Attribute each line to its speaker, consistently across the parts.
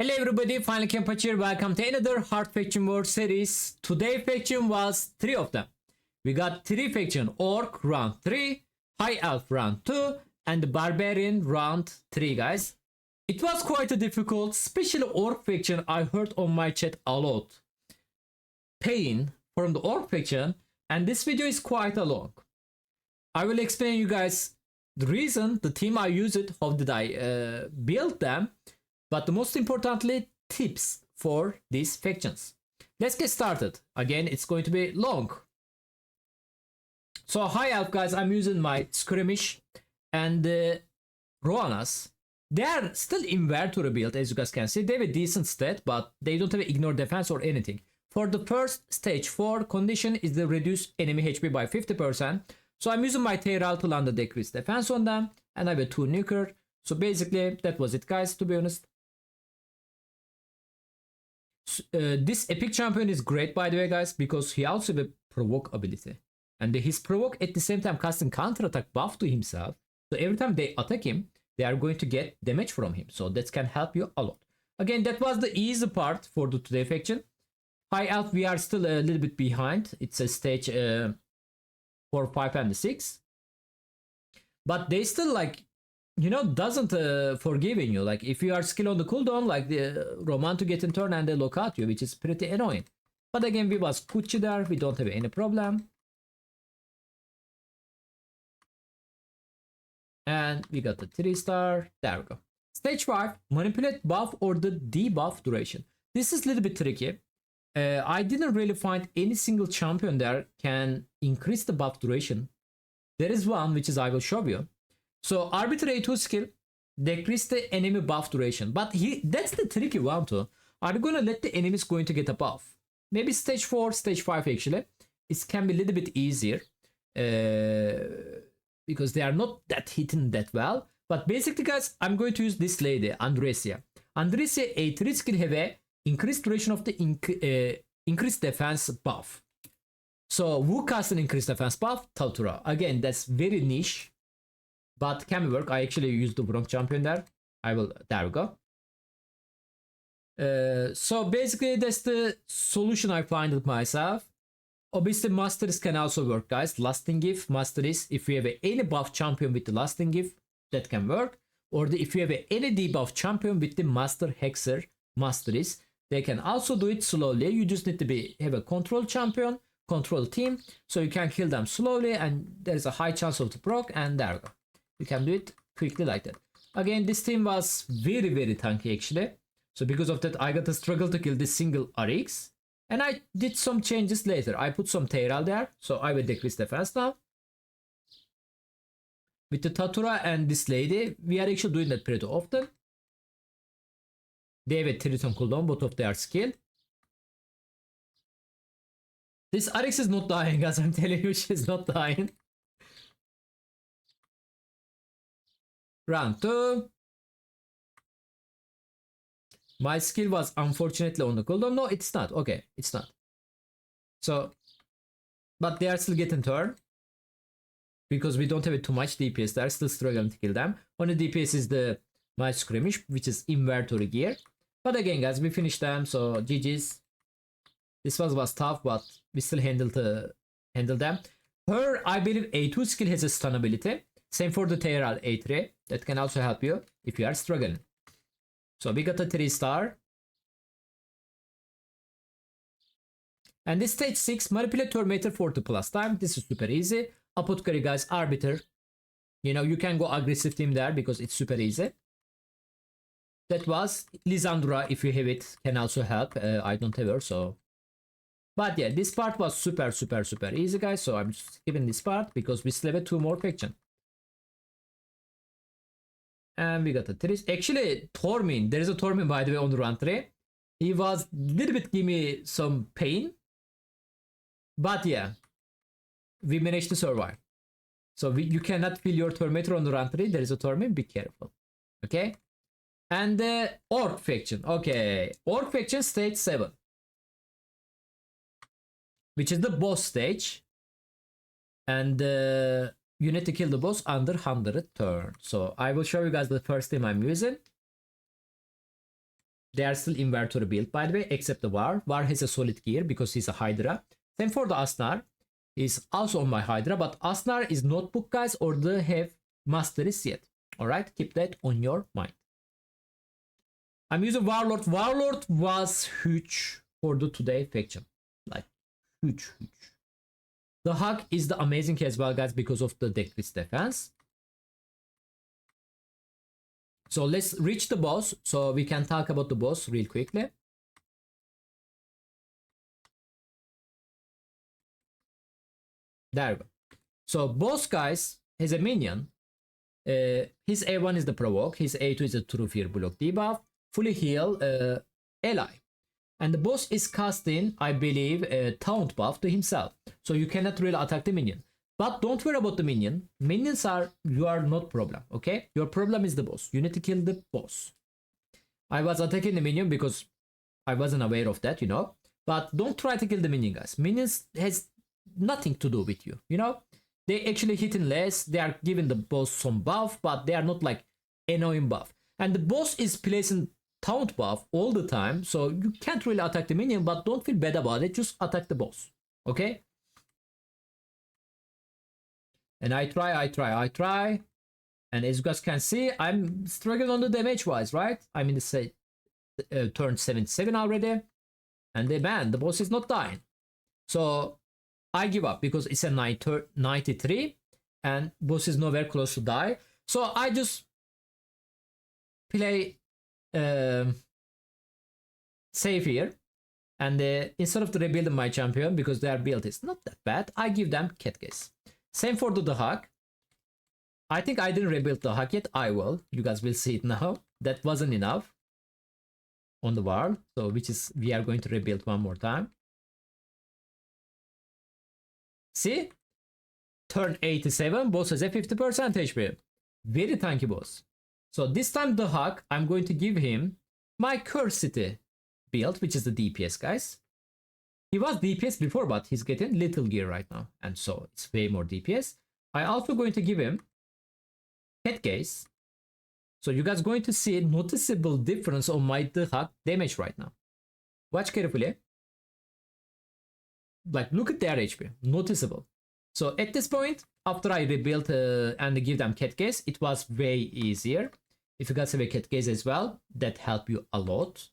Speaker 1: Hello everybody, finalKenpachi here. Welcome to another hard faction war series. Today faction was 3 of them. We got 3 faction: Orc round 3, High Elf round 2, and the Barbarian round 3, guys. It was quite a difficult, especially Orc faction. I heard on my chat a lot pain from the Orc faction, and this video is quite a long. I will explain you guys the reason, the team I used, how did I build them, but the most importantly, tips for these factions. Let's get started. Again, it's going to be long. So High Elf, guys, I'm using my Skirmish and Roanas. They are still inventory build, as you guys can see. They have a decent stat, but they don't have ignore defense or anything. For the first stage 4 condition is the reduce enemy HP by 50%. So I'm using my Teral to land the decrease defense on them, and I have a 2 nuker. So basically that was it, guys, to be honest. This epic champion is great, by the way, guys, because he also has a provoke ability, and his provoke at the same time casting counter attack buff to himself. So every time they attack him, they are going to get damage from him. So that can help you a lot. Again, that was the easy part for the today faction. High Elf, we are still a little bit behind. It's a stage 4, 5, and 6, but they still, like, you know, doesn't forgiving you. Like, if you are skill on the cooldown, like the Roman to get in turn and they lock out you, which is pretty annoying. But again, we was Kuchi there, we don't have any problem. And we got the 3-star. There we go. Stage 5, manipulate buff or the debuff duration. This is a little bit tricky. I didn't really find any single champion there can increase the buff duration. There is one, which is I will show you. So arbitrary A2 skill decrease the enemy buff duration, but that's the tricky one too. Are you gonna let the enemies going to get a buff? Maybe stage 4, stage 5 actually. It can be a little bit easier because they are not that hitting that well. But basically, guys, I'm going to use this lady, Andresia. Andresia A3 skill have a increased duration of the increased defense buff. So who casts an increased defense buff? Tatura. Again, that's very niche, but can work. I actually used the bronze champion there. There we go. So basically that's the solution I find it myself. Obviously Masters can also work, guys. Lasting gift, Masters, if you have any buff champion with the lasting gift, that can work. Or if you have any debuff champion with the Master Hexer, Masters, they can also do it slowly. You just need to have a control champion, control team, so you can kill them slowly, and there is a high chance of the proc, and there we go. You can do it quickly like that. Again, this team was very, very tanky actually. So because of that, I got to struggle to kill this single RX. And I did some changes later. I put some Teral there, so I will decrease defense now. With the Tatura and this lady, we are actually doing that pretty often. They have a Triton cooldown, both of their skill. This RX is not dying, guys. I'm telling you, she's not dying. Round 2. My skill was unfortunately on the cooldown. No, it's not. Okay, it's not. So, but they are still getting turn. Because we don't have too much DPS. They are still struggling to kill them. Only DPS is my Skirmish, which is inventory gear. But again, guys, we finished them. So GG's. This was tough, but we still handled them. Her, I believe, A2 skill has a stun ability. Same for the Teral A3. That can also help you if you are struggling. So we got a 3-star. And this stage 6, manipulate Tormentor 40+ time. This is super easy. Apothecary, guys, Arbiter. You know, you can go aggressive team there because it's super easy. That was Lisandra, if you have it, can also help. I don't have her, so. But yeah, this part was super, super, super easy, guys. So I'm just skipping this part because we still have 2 more factions. And we got a 3. Actually, Tormin. There is a Tormin, by the way, on the round 3. He was a little bit give me some pain. But yeah, we managed to survive. So you cannot feel your Tormentor on the round 3. There is a Tormin. Be careful. Okay. And the Orc faction. Okay. Orc faction stage 7. Which is the boss stage. And you need to kill the boss under 100 turns. So I will show you guys the first team I'm using. They are still inventory build, by the way, except the War. War has a solid gear because he's a Hydra. Same for the Asnar. He's also on my Hydra, but Asnar is notebook, guys, or they have masteries yet. Alright, keep that on your mind. I'm using Warlord. Warlord was huge for the today faction. Like, huge. The Hug is the amazing as well, guys, because of the decreased defense. So let's reach the boss so we can talk about the boss real quickly. There we go. So boss, guys, has a minion. His A1 is the provoke, his A2 is a true fear block debuff, fully heal ally. And the boss is casting, I believe, a taunt buff to himself. So you cannot really attack the minion. But don't worry about the minion. Minions are, you are not problem, okay? Your problem is the boss. You need to kill the boss. I was attacking the minion because I wasn't aware of that, you know. But don't try to kill the minion, guys. Minions has nothing to do with you, you know. They actually hitting less. They are giving the boss some buff, but they are not like annoying buff. And the boss is placing taunt buff all the time, so you can't really attack the minion, but don't feel bad about it. Just attack the boss, okay? And I try. And as you guys can see, I'm struggling on the damage wise, right? I'm in the turn 77 already. And the boss is not dying. So I give up because it's a 93 and boss is nowhere close to die. So I just play safe here. And instead of rebuilding my champion, because their build is not that bad, I give them cat case. Same for the Hug. I think I didn't rebuild the Hug yet. I will. You guys will see it now. That wasn't enough on the wall. So which is, we are going to rebuild one more time. See? Turn 87. Boss has a 50% HP. Very tanky boss. So this time the Hug, I'm going to give him my Curse City build, which is the DPS, guys. He was DPS before, but he's getting little gear right now. And so it's way more DPS. I also going to give him head case. So you guys going to see a noticeable difference on my Hug damage right now. Watch carefully. Like, look at their HP. Noticeable. So at this point, after I rebuilt and give them cat case, it was way easier. If you guys have a cat case as well, that help you a lot.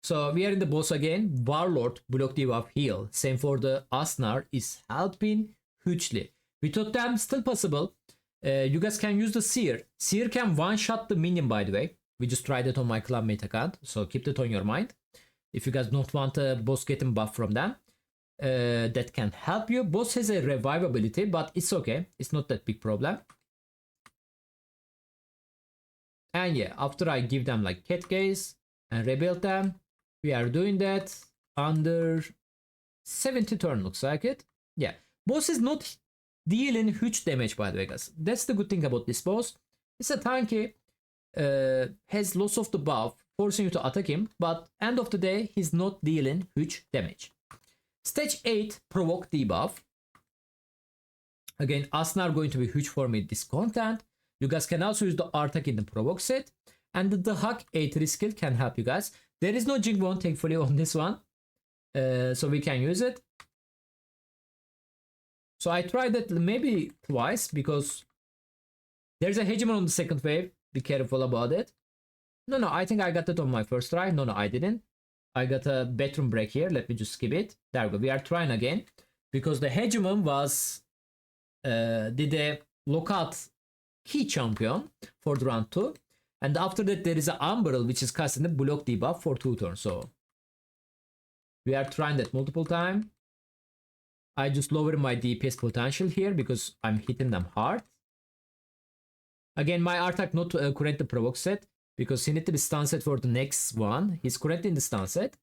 Speaker 1: So we are in the boss again. Warlord, block debuff, heal. Same for the Asnar is helping hugely. We thought them still possible. You guys can use the Seer. Seer can one-shot the minion, by the way. We just tried it on my clanmate account. So keep that on your mind. If you guys don't want a boss getting buff from them. That can help you. Boss has a revive ability, but it's okay. It's not that big problem. And yeah, after I give them like cat case and rebuild them, we are doing that under 70 turn, looks like it. Yeah, boss is not dealing huge damage, by the way, guys. That's the good thing about this boss. It's a tanky, has lots of the buff, forcing you to attack him, but end of the day, he's not dealing huge damage. Stage 8, provoke debuff. Again, Asnar going to be huge for me this content. You guys can also use the Artak in the provoke set. And the Hug A3 skill can help you guys. There is no Jingbone, thankfully, on this one. So we can use it. So I tried that maybe twice because there's a hegemon on the second wave. Be careful about it. No, I think I got it on my first try. No, I didn't. I got a bedroom break here. Let me just skip it. There we go. We are trying again. Because the hegemon was did a lockout key champion for the round 2. And after that, there is an Umbral, which is casting the block debuff for 2 turns. So we are trying that multiple times. I just lower my DPS potential here because I'm hitting them hard. Again, my Artak not currently provoke set because he need to be stun set for the next one. He's currently in the stun set.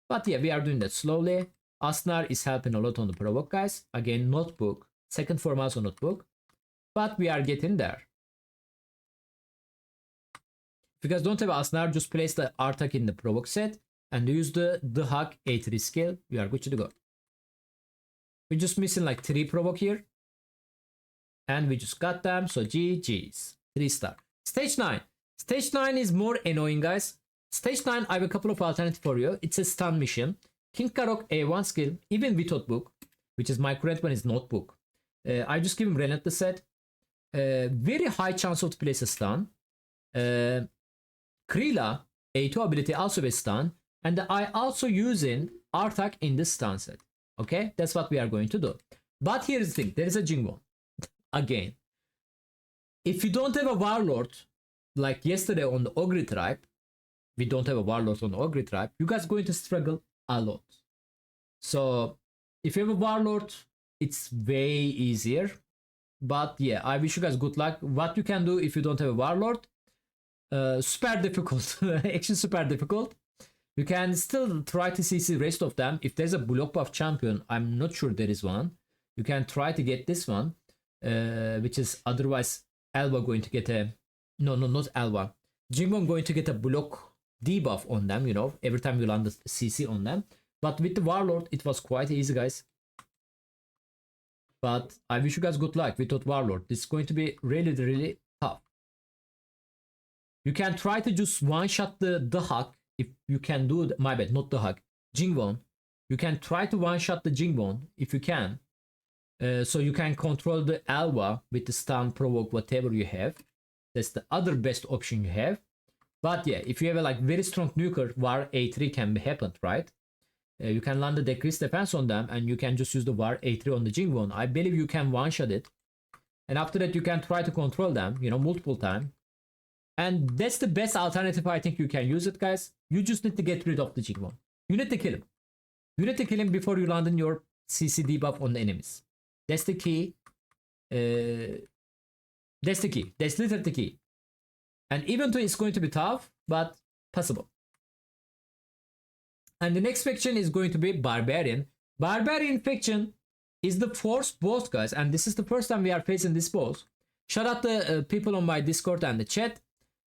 Speaker 1: But yeah, we are doing that slowly. Asnar is helping a lot on the provoke, guys. Again, notebook. Second form also notebook. But we are getting there. If you guys don't have Asnar, just place the Artak in the provoke set and use the Hug A3 skill. We are good to go. We're just missing like 3 provoke here. And we just got them. So GG's. 3 star. Stage 9. Stage 9 is more annoying, guys. Stage 9, I have a couple of alternatives for you. It's a stun mission. King Karok A1 skill, even without book, which is my current one is notebook. I just give him Relentless set. Very high chance of to place a stun. Krila A2 ability also a stun. And I also using Artak in this stun set. Okay, that's what we are going to do. But here's the thing, there is a Jingwon. Again, if you don't have a Warlord, like yesterday on the Ogre tribe, we don't have a Warlord on the Ogre tribe, you guys are going to struggle a lot. So if you have a Warlord, it's way easier. But yeah, I wish you guys good luck. What you can do if you don't have a Warlord, super difficult. Actually super difficult. You can still try to CC the rest of them. If there's a block buff champion, I'm not sure there is one. You can try to get this one, which is otherwise Elva going to get a... No, not Elva. Jingwon going to get a block debuff on them, you know, every time you land the CC on them. But with the Warlord, it was quite easy, guys. But I wish you guys good luck with that Warlord. This is going to be really, really tough. You can try to just one-shot the Hawk. If you can do my bad, not the Hawk, Jingwon. You can try to one-shot the Jingwon if you can. So you can control the Elva with the stun, provoke, whatever you have. That's the other best option you have. But yeah, if you have a like very strong nuker, War A3 can be happened, right? You can land the decreased defense on them and you can just use the War A3 on the Jingwon. I believe you can one-shot it. And after that you can try to control them, you know, multiple times. And that's the best alternative I think you can use it, guys. You just need to get rid of the Jingwon. You need to kill him. You need to kill him before you land in your CC debuff on the enemies. That's the key. That's the key. That's literally the key. And even though it's going to be tough, but possible. And the next faction is going to be Barbarian. Barbarian faction is the first boss, guys. And this is the first time we are facing this boss. Shout out the people on my Discord and the chat.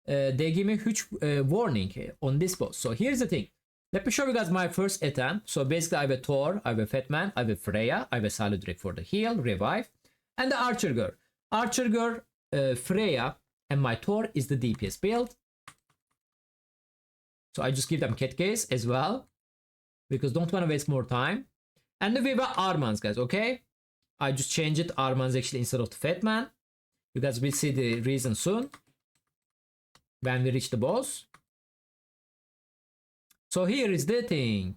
Speaker 1: They give me a huge warning on this boss. So here's the thing. Let me show you guys my first attempt. So basically I have a Thor, I have a Fatman, I have a Freya, I have a Saludric for the heal, revive, and the Archer Girl. Archer Girl, Freya, and my Thor is the DPS build. So I just give them Cat Case as well, because don't want to waste more time. And then we have Armans, guys, okay? I just change it, Armans actually instead of the Fatman. You guys will see the reason soon when we reach the boss. So here is the thing.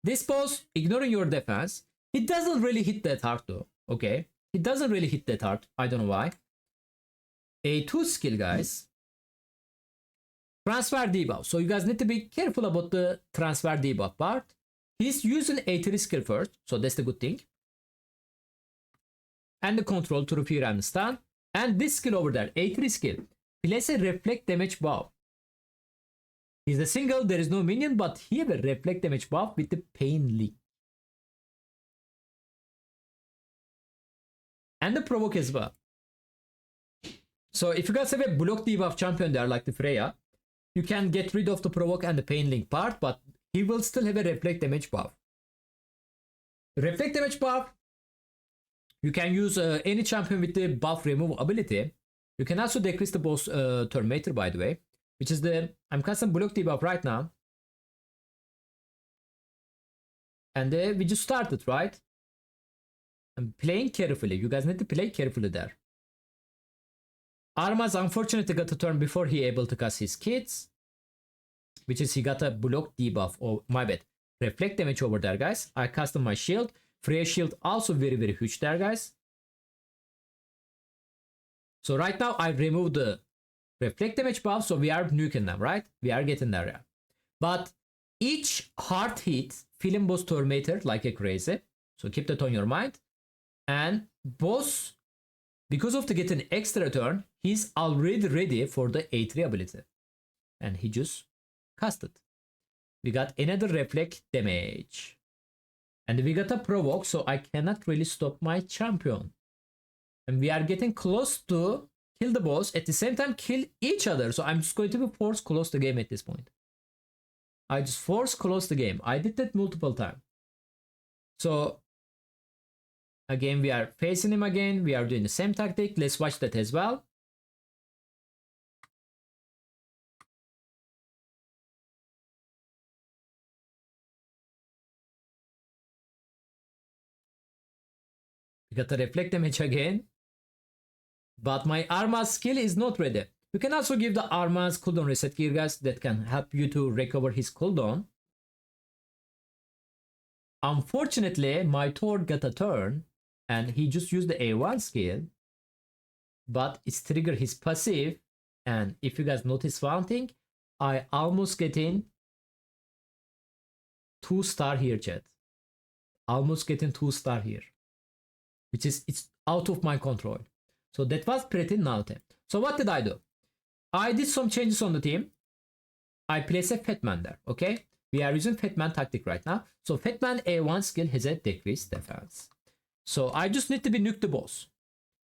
Speaker 1: This boss, ignoring your defense, it doesn't really hit that hard though. Okay. It doesn't really hit that hard. I don't know why. A2 skill, guys. Transfer debuff. So you guys need to be careful about the transfer debuff part. He's using A3 skill first. So that's the good thing. And the control through fear and stun. And this skill over there, A3 skill. Place a reflect damage buff. He's a single, there is no minion, but he have a reflect damage buff with the pain leak. And the provoke as well. So if you guys have a block debuff champion there like the Freya, you can get rid of the provoke and the pain link part, but he will still have a reflect damage buff. Reflect damage buff, you can use any champion with the buff remove ability. You can also decrease the boss turn meter, by the way, which is the... I'm casting block debuff right now. And we just started, right? I'm playing carefully. You guys need to play carefully there. Armaz unfortunately got a turn before he able to cast his kids, which is he got a block debuff. Oh, my bad. Reflect damage over there, guys. I custom my shield. Freya shield also very, very huge there, guys. So right now I removed the reflect damage buff, so we are nuking them, right? We are getting there, yeah. But each hard hit fill in boss turn meter like a crazy. So keep that on your mind. And boss, because of the getting extra turn, he's already ready for the A3 ability. And he just cast it. We got another reflect damage. And we got a provoke, so I cannot really stop my champion. And we are getting close to kill the boss, at the same time kill each other. So I'm just going to be forced close the game at this point. I just force close the game. I did that multiple times. So again, we are facing him again. We are doing the same tactic. Let's watch that as well. We got a reflect damage again. But my Arma's skill is not ready. You can also give the Arma's cooldown reset gear, guys, that can help you to recover his cooldown. Unfortunately, my Thor got a turn and he just used the A1 skill, but it's triggered his passive. And if you guys notice one thing, I almost get in 2-star here, chat. Almost getting 2-star here, which is, it's out of my control. So that was pretty naughty. So what did I do? I did some changes on the team. I placed a Fatman there, okay? We are using Fatman tactic right now. So Fatman A1 skill has a decreased defense. So I just need to be nuke the boss.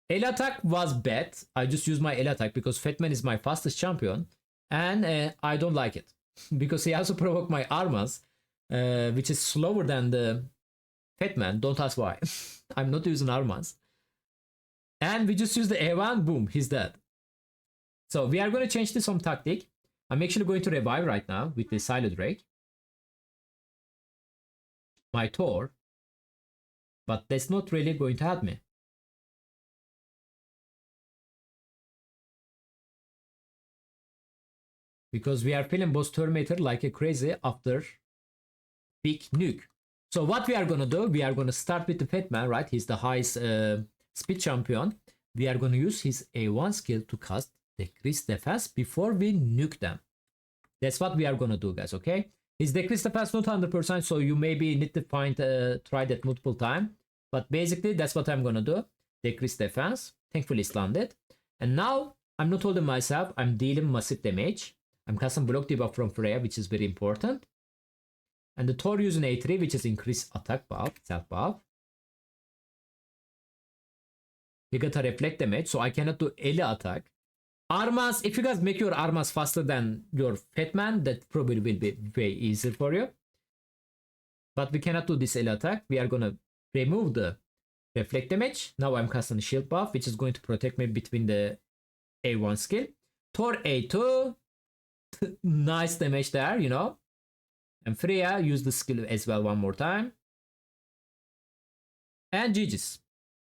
Speaker 1: L attack was bad. I just used my L attack because Fatman is my fastest champion. And I don't like it. Because he also provoked my Armas, which is slower than the Fatman. Don't ask why. I'm not using Armas. And we just use the A1, boom, he's dead. So we are going to change to some tactic. I'm actually going to revive right now with the Silo Drake. My Thor. But that's not really going to help me. Because we are feeling boss Terminator like a crazy after big nuke. So what we are going to do, we are going to start with the Fatman, right? He's the highest speed champion. We are going to use his A1 skill to cast decreased defense before we nuke them. That's what we are going to do, guys, okay? His decreased defense not 100%, so you maybe need to try that multiple times. But basically, that's what I'm going to do. Decreased defense. Thankfully, it's landed. And now, I'm not holding myself. I'm dealing massive damage. I'm casting block debuff from Freya, which is very important. And the Thor using A3, which is increased attack buff, self buff. You got a reflect damage, so I cannot do any attack. Armas, if you guys make your Armas faster than your Fatman, that probably will be way easier for you. But we cannot do this L attack. We are gonna remove the reflect damage. Now I'm casting shield buff, which is going to protect me between the A1 skill. Thor A2. Nice damage there, you know. And Freya use the skill as well one more time. And GG's.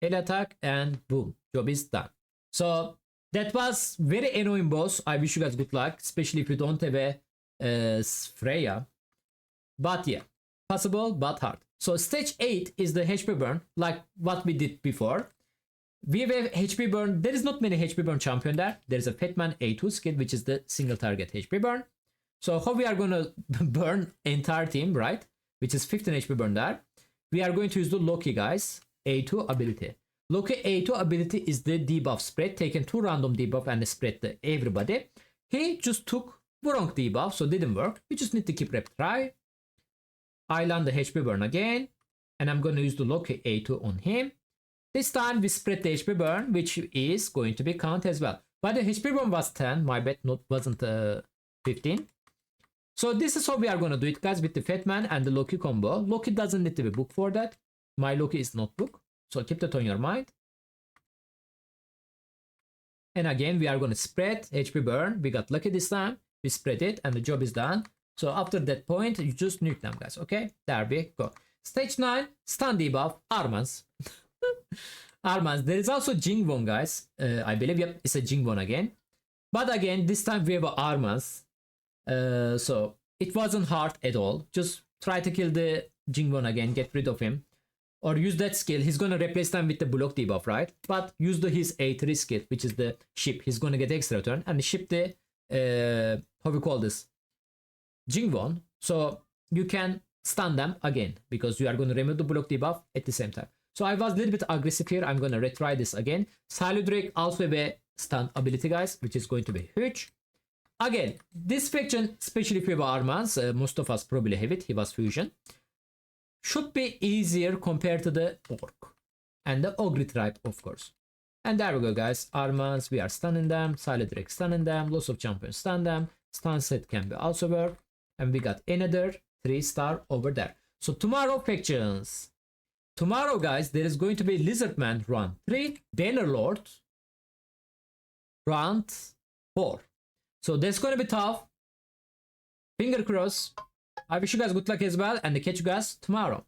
Speaker 1: L attack and boom. Job is done. So that was very annoying boss. I wish you guys good luck, especially if you don't have a Freya. But yeah, possible but hard. So stage 8 is the HP burn, like what we did before. We have a HP burn. There is not many HP burn champion there. There is a Fatman A2 skill, which is the single target HP burn. So how we are going to burn entire team, right? Which is 15 HP burn there. We are going to use the Loki, guys. A2 ability. Loki A2 ability is the debuff spread. Taken 2 random debuff and spread to everybody. He just took wrong debuff, so didn't work. We just need to keep retry. I land the HP burn again. And I'm going to use the Loki A2 on him. This time we spread the HP burn, which is going to be count as well. But the HP burn was 10. My bet wasn't 15. So this is how we are going to do it, guys, with the Fatman and the Loki combo. Loki doesn't need to be booked for that. My Loki is not booked. So keep that on your mind. And again, we are going to spread HP burn. We got lucky this time. We spread it and the job is done. So after that point, you just nuke them, guys. Okay, there we go. Stage 9, stun debuff, Armans. Armans. There is also Jingwon, guys. I believe, yep, it's a Jingwon again. But again, this time we have Armans. So it wasn't hard at all. Just try to kill the Jingwon again, get rid of him. Or use that skill. He's gonna replace them with the block debuff, right? But use his A3 skill, which is the ship. He's gonna get extra turn and ship the how we call this? Jingwon. So you can stun them again because you are gonna remove the block debuff at the same time. So I was a little bit aggressive here. I'm gonna retry this again. Silo Drake also have a stun ability, guys, which is going to be huge. Again, this faction, especially if you have Armans, most of us probably have it. He was fusion. Should be easier compared to the Orc and the Ogre tribe, of course. And there we go, guys. Armans, we are stunning them. Silent Drake stunning them. Loss of champions stun them. Stun set can be also work. And we got another 3-star over there. So tomorrow factions. Tomorrow, guys, there is going to be Lizardman round 3. Bannerlord round 4. So that's going to be tough. Finger crossed. I wish you guys good luck as well, and catch you guys tomorrow.